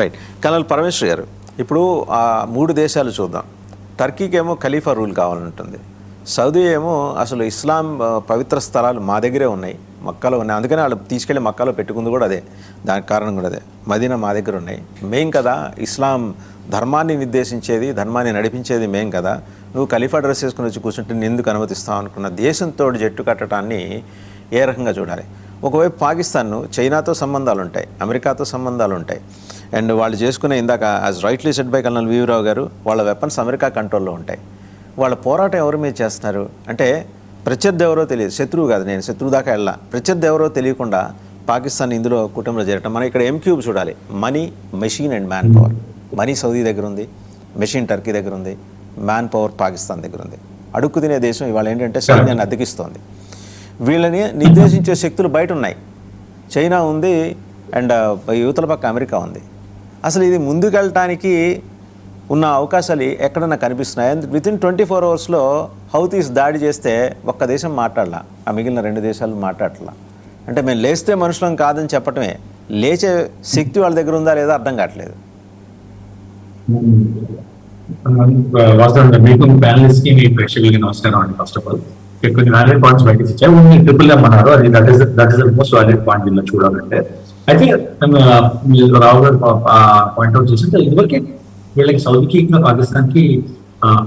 Right. Colonel Parameshwar గారు, ఇప్పుడు ఆ 3 దేశాలు చూద్దాం. టర్కీకి ఏమో ఖలీఫా రూల్ కావాలంటుంది. సౌదీ ఏమో అసలు ఇస్లాం పవిత్ర స్థలాలు మా దగ్గరే ఉన్నాయి, మక్కాలో ఉన్నాయి, అందుకని వాళ్ళు తీసుకెళ్ళి మక్కాలో పెట్టుకుంది కూడా అదే, దానికి కారణం కూడా అదే. మదీనా మా దగ్గర ఉన్నాయి, మేం కదా ఇస్లాం ధర్మాన్ని నిర్దేశించేది, ధర్మాన్ని నడిపించేది మేం కదా, నువ్వు ఖలీఫా డ్రెస్ వేసుకుని వచ్చి కూర్చుంటే నేను ఎందుకు అనుమతిస్తావు అనుకున్న దేశంతో జట్టు కట్టడాన్ని ఏ రకంగా చూడాలి? ఒకవైపు పాకిస్తాన్ చైనాతో సంబంధాలు ఉంటాయి, అమెరికాతో సంబంధాలు ఉంటాయి, అండ్ వాళ్ళు చేసుకునే ఇందాక as rightly said by colonel Veevarao గారు, వాళ్ళ వెపన్స్ అమెరికా కంట్రోల్లో ఉంటాయి. వాళ్ళ పోరాటం ఎవరి మీద చేస్తున్నారు అంటే ప్రత్యర్థి ఎవరో తెలియదు, శత్రువు కాదు, నేను శత్రువు దాకా వెళ్ళా, ప్రత్యర్థి ఎవరో తెలియకుండా పాకిస్తాన్ ఇందులో కుటుంబంలో చేరటం. మనం ఇక్కడ M³ చూడాలి, money, machine and man power. Money Saudi దగ్గర ఉంది, మెషిన్ టర్కీ దగ్గర ఉంది, మ్యాన్ పవర్ పాకిస్తాన్ దగ్గర ఉంది. అడుక్కు తినే దేశం ఇవాళ ఏంటంటే సైన్యాన్ని అద్దెకిస్తోంది. వీళ్ళని నిర్దేశించే శక్తులు బయట ఉన్నాయి, చైనా ఉంది అండ్ యువతల పక్క అమెరికా ఉంది. అసలు ఇది ముందుకెళ్ళటానికి ఉన్న అవకాశాలు ఎక్కడన్నా కనిపిస్తున్నాయి? వితిన్ 24 అవర్స్లో హౌతీస్ దాడి చేస్తే ఒక్క దేశం మాట్లాడలా, ఆ మిగిలిన 2 దేశాలు మాట్లాడలా. అంటే మేము లేస్తే మనుషులం కాదని చెప్పటమే, లేచే శక్తి వాళ్ళ దగ్గర ఉందా లేదా అర్థం కావట్లేదు. మీకు ప్యానలిస్ట్ కి మీ ప్రేక్షకులకి నమస్కారం అండి. ఫస్ట్ ఆఫ్ ఆల్ కొన్ని వ్యాలిడ్ పాయింట్స్ బయటకు ఇచ్చాయి. ట్రిపుల్ అన్నారు, అది that is most valid point దీనిలో చూడాలంటే. అయితే రావు గారు పాయింట్అవుట్ చేసింటే ఇదివరకే వీళ్ళకి సౌదీకి ఇంకా పాకిస్తాన్ కి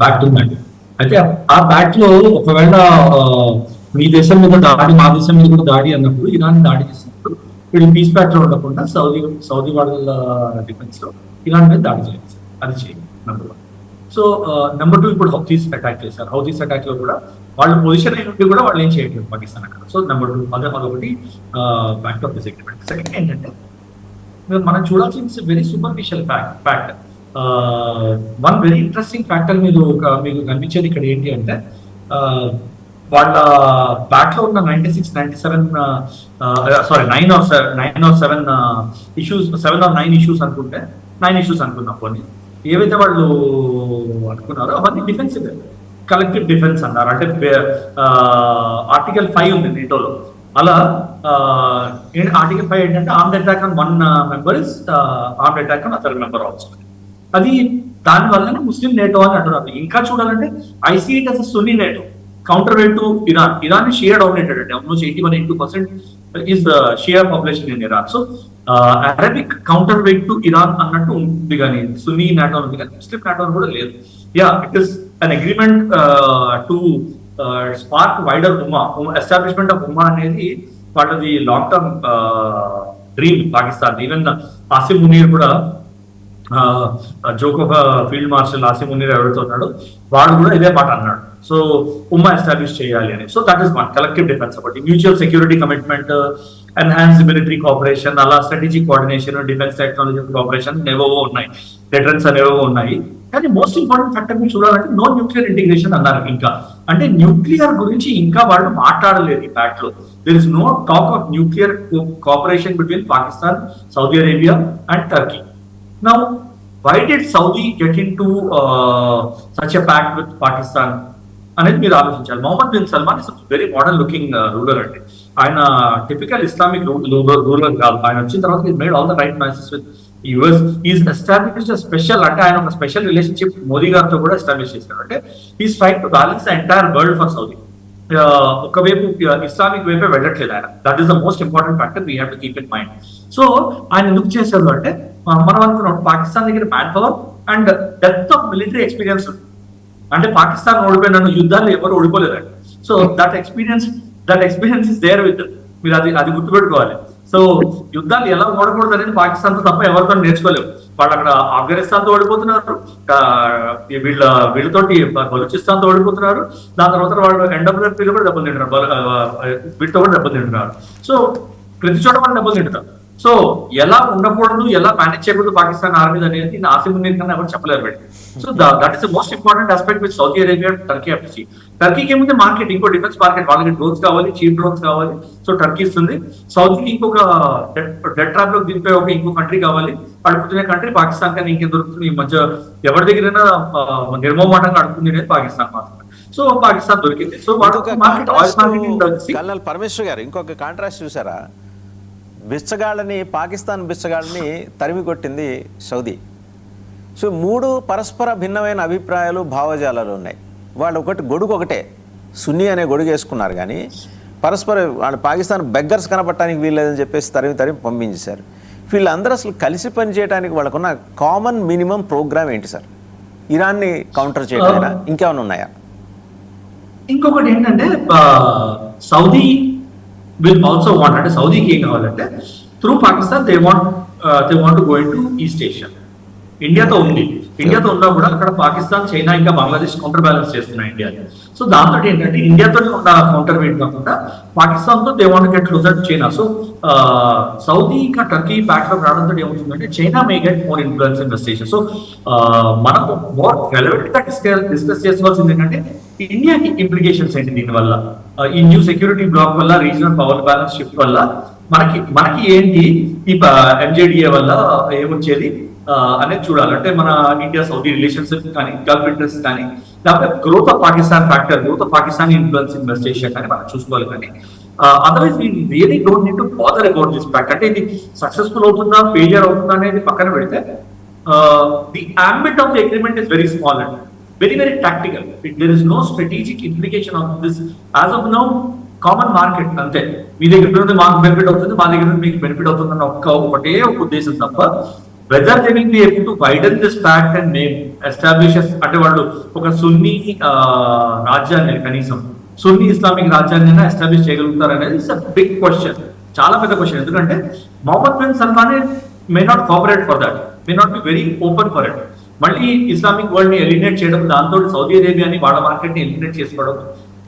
ప్యాక్ట్ ఉందండి. అయితే ఆ ప్యాక్ట్ లో ఒకవేళ మీ దేశం మీద దాడి, మా దేశం మీద కూడా దాడి అన్నప్పుడు, ఇరాన్ దాడి చేసినప్పుడు వీళ్ళు పీస్ ప్యాక్ట్ లో ఉండకుండా సౌదీ వాళ్ళ డిఫెన్స్ లో ఇరాన్ మీద దాడి చేయాలి, అది చేయాలి నెంబర్ 1. సో నెంబర్ 2 ఇప్పుడు హౌతీస్ అటాక్ చేశారు. హౌతీస్ అటాక్ లో కూడా వాళ్ళు పొజిషన్ అయినట్టు కూడా వాళ్ళు ఏం చేయట్లేదు పాకిస్తాన్ అక్కడ. సో నెంబర్ 2 అదొకటి pact of this agreement. Second ఏంటంటే మనం చూడాల్సిన very superficial fact. One very interesting factor మీకు కనిపించేది ఇక్కడ ఏంటి అంటే, వాళ్ళ ప్యాక్ లో ఉన్న 96, 97 9 or 7 ఇష్యూస్, 7 or 9 ఇష్యూస్ అనుకుంటే, 9 ఇష్యూస్ అనుకున్నాం. కొన్ని ఏవైతే వాళ్ళు అనుకున్నారో అవన్నీ డిఫెన్సివ్, కలెక్టివ్ డిఫెన్స్ అన్నారు. అంటే ఆర్టికల్ 5 ఉంది నేటోలో. అలా ఆర్టికల్ 5 ఏంటంటే armed attack on 1 member is armed attack on other member also. అది దాని వల్లనే ముస్లిం నేటో అని అంటున్నారు. ఇంకా చూడాలంటే I see it as Sunni NATO, counterweight to Iran. Iran Shia dominated అండి, almost 81-82% is the Shia population in Iran. So Arabic counterweight to Iran అన్నట్టు ఉంది, కానీ సున్నీ నాటో ఉంది, కానీ ముస్లిం నాటో కూడా లేదు. Yeah, it is an agreement to spark wider ఉమ్మా. Establishment of ఉమ్మా అనేది వాళ్ళది long term dream Pakistan. Even Asim Munir కూడా, జోకోఫ్ ఫీల్డ్ మార్షల్ ఆసిమ్ మునీర్ ఎవరితో ఉన్నాడు, వాడు కూడా ఇదే మాట అన్నాడు. సో ఉమ్మా ఎస్టాబ్లిష్ చేయాలి అని. So that is one collective defence. ఒకటి mutual security commitment, enhance military cooperation, అలా strategic coordination, defence technology cooperation ఏవేవో ఉన్నాయి, డిఫరెన్స్ అనేవో ఉన్నాయి. కానీ మోస్ట్ ఇంపార్టెంట్ ఫ్యాక్టర్ మీరు చూడాలంటే నో న్యూక్లియర్ ఇంటిగ్రేషన్ అన్నారు. ఇంకా అంటే న్యూక్లియర్ గురించి ఇంకా వాళ్ళు మాట్లాడలేదు ఈ ప్యాక్ట్ లో. There is no talk of nuclear cooperation between Pakistan, Saudi Arabia and Turkey. Now, why did Saudi get into such a pact with Pakistan? అనేది మీరు ఆలోచించాలి. Mohammed bin Salman is very modern looking ruler అండి. ఆయన typical Islamic ruler కాదు. ఆయన వచ్చిన తర్వాత made all the right matches with US. Is established special, అంటే ఆయన ఒక స్పెషల్ రిలేషన్షిప్ మోదీ గారితో కూడా ఎస్టాబ్లిష్ చేశారు. అంటే is trying to balance the entire world for Saudi. ఒకవైపు ఇస్లామిక్ వైపే వెళ్ళట్లేదు ఆయన. That is the most important factor we have to keep in mind. So ఆయన ఎందుకు చేశారు అంటే, మనం అనుకున్నాం పాకిస్తాన్ దగ్గర man power and depth of military experience. అంటే పాకిస్తాన్ ఓడిపోయిన యుద్ధాలు ఎవరు ఓడిపోలేదండి. So that experience is there with. మీరు అది గుర్తుపెట్టుకోవాలి. సో యుద్ధాలు ఎలా ఓడకూడదు అనేది పాకిస్తాన్ తో తప్ప ఎవరితో నేర్చుకోలేవు. వాళ్ళు అక్కడ ఆఫ్ఘనిస్తాన్ తో ఓడిపోతున్నారు, వీళ్ళతోటి బలూచిస్తాన్ తో ఓడిపోతున్నారు, దాని తర్వాత వాళ్ళు NWF కూడా దెబ్బలు తింటున్నారు, వీటితో కూడా దెబ్బలు తింటున్నారు. సో ప్రతి చోట వాళ్ళు దెబ్బలు తింటున్నారు. సో ఎలా ఉండకూడదు, ఎలా మేనేజ్ చేయకూడదు పాకిస్తాన్ ఆర్మీ అనేది ఆసిమ్ మునీర్ కన్నా ఎవరు చెప్పలేరు పెట్టి. So that is the most important aspect with Saudi Arabia, Turkey అప్సి. టర్కీకి ఏముంది మార్కెట్, ఇంకో డిఫెన్స్ మార్కెట్, వాళ్ళకి డ్రోన్స్ కావాలి, చీప్ డ్రోన్స్ కావాలి. సో టర్కీ ఇస్తుంది. సౌదీకి ఇంకొక డెడ్ ట్రాప్ లో దింపే ఇంకో కంట్రీ కావాలి. అడుగుతున్న కంట్రీ పాకిస్తాన్ కానీ ఇంకేం దొరుకుతుంది? ఈ మధ్య ఎవరి దగ్గరైనా నిర్మోమాటంగా అడుగుతుంది అనేది పాకిస్తాన్ మాత్రమే. సో పాకిస్తాన్ దొరికింది. సో కల్నల్ పరమేశ్వర్ గారు, ఇంకొక కాంట్రాస్ట్ చూసారా? బిచ్చగాళ్ళని, పాకిస్తాన్ బిచ్చగాళ్ళని తరిమి కొట్టింది సౌదీ. సో 3 పరస్పర భిన్నమైన అభిప్రాయాలు, భావజాలాలు ఉన్నాయి. వాళ్ళు గొడుగు ఒకటే, సున్నీ అనే గొడుగు వేసుకున్నారు. కానీ పరస్పర వాళ్ళు పాకిస్తాన్ బెగ్గర్స్ కనపడటానికి వీల్లేదని చెప్పేసి తరిమి పంపించేశారు. వీళ్ళందరూ అసలు కలిసి పనిచేయడానికి వాళ్ళకున్న కామన్ మినిమం ప్రోగ్రామ్ ఏంటి సార్? ఇరాన్ని కౌంటర్ చేయడం ఇంకేమైనా ఉన్నాయా? ఇంకొకటి ఏంటంటే సౌదీ విల్ ఆల్సో వాంట్, అంటే సౌదీకి ఏం కావాలంటే through Pakistan they want to go into East Asia. ఇండియాతో ఉన్నా కూడా అక్కడ పాకిస్తాన్, చైనా ఇంకా బంగ్లాదేశ్ కౌంటర్ బ్యాలెన్స్ చేస్తున్నాయి ఇండియాని. సో దాంతో ఏంటంటే ఇండియాతో ఉన్న కౌంటర్ వెయిట్ కాకుండా పాకిస్తాన్ తో they want get closer to China. So Saudi ఇంకా టర్కీ బ్యాక్ లో రావడంతో ఏమవుతుందంటే China may get more influence in west Asia. So మనకు మోర్ రెలవెంట్ గా డిస్కస్ చేసుకోవాల్సింది ఏంటంటే ఇండియాకి ఇంప్లికేషన్స్ ఏంటి దీనివల్ల, ఈ న్యూ సెక్యూరిటీ బ్లాక్ వల్ల, రీజనల్ పవర్ బ్యాలెన్స్ షిఫ్ట్ వల్ల మనకి ఏంటి, ఈ ఎంజేడిఏ వల్ల ఏమొచ్చేది అనేది చూడాలి. అంటే మన ఇండియా సౌదీ రిలేషన్షిప్ కానీ, గల్ఫ్ ఇంట్రెస్ట్ కానీ, లేకపోతే growth of Pakistan factor, growth of Pakistan influence in west Asia కానీ మనం చూసుకోవాలి. కానీ otherwise we really don't need to bother about this fact. అంటే ఇది సక్సెస్ఫుల్ అవుతుందా, ఫెయిలియర్ అవుతుందా అనేది పక్కన పెడితే the ambit of the agreement is very small and very tactical. There is no strategic implication of this as of now. Common market అంతే, మీ దగ్గర మాకు బెనిఫిట్ అవుతుంది, మా దగ్గర మీకు బెనిఫిట్ అవుతుంది అన్న ఒకటే ఒక ఉద్దేశం తప్ప whether they will be able to వైడన్ this fact and name establishes, అంటే వాళ్ళు ఒక సున్నీ రాజ్యాన్ని, కనీసం సున్నీ ఇస్లామిక్ రాజ్యాన్ని ఎస్టాబ్లిష్ చేయగలుగుతారు అనేది ఇట్స్ అ బిగ్ క్వశ్చన్, చాలా పెద్ద క్వశ్చన్. ఎందుకంటే Mohammed bin Salman may not cooperate for that, may not be very open for it. మళ్ళీ ఇస్లామిక్ వరల్డ్ ని ఎలిమినేట్ చేయడం, దాంతో సౌదీ అరేబియాని వాళ్ళ మార్కెట్ ని ఎలిమినేట్ చేసుకోవడం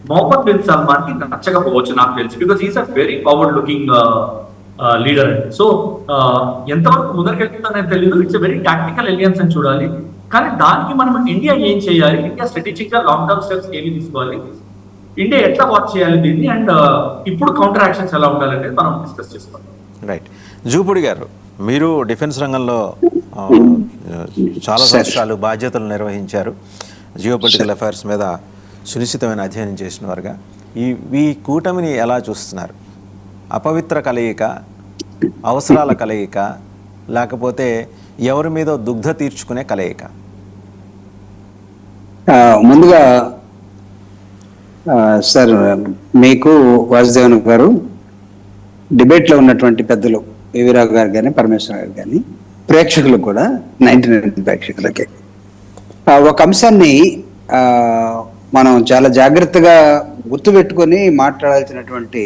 మొహమ్మద్ బిన్ సల్మాన్ కి నచ్చకపోవచ్చు నాకు తెలిసి, because is a very forward looking leader. So ఎంతవరకు ముందరికెళ్తుందనేది తెలియదు. ఇట్స్ వెరీ టాక్టికల్ ఎలియన్స్ అని చూడాలి. కానీ దానికి మనం ఇండియా ఏం చేయాలి, ఇండియా స్ట్రాటజిక్ గా లాంగ్ టర్మ్ స్టెప్స్ ఏమి తీసుకోవాలి, ఇండియా ఎట్లా వాచ్ చేయాలి దీన్ని, అండ్ ఇప్పుడు కౌంటర్ యాక్షన్స్ ఎలా ఉండాలనేది మనం డిస్కస్ చేసుకోవాలి. రైట్. జూపూడి గారు, మీరు డిఫెన్స్ రంగంలో చాలా సంవత్సరాలు బాధ్యతలు నిర్వహించారు. జియోపొలిటికల్ అఫైర్స్ మీద సునిశ్చితమైన అధ్యయనం చేసిన వారుగా ఈ కూటమిని ఎలా చూస్తున్నారు? అపవిత్ర కలయిక, అవసరాల కలయిక, లేకపోతే ఎవరి మీద దుగ్ధ తీర్చుకునే కలయిక? ముందుగా సార్, మీకు వాసుదేవన్ గారు, డిబేట్లో ఉన్నటువంటి పెద్దలు వివిరావు గారు కానీ, పరమేశ్వర గారు కానీ, ప్రేక్షకులకు కూడా 99 ప్రేక్షకులకి ఒక అంశాన్ని మనం చాలా జాగ్రత్తగా గుర్తుపెట్టుకొని మాట్లాడాల్సినటువంటి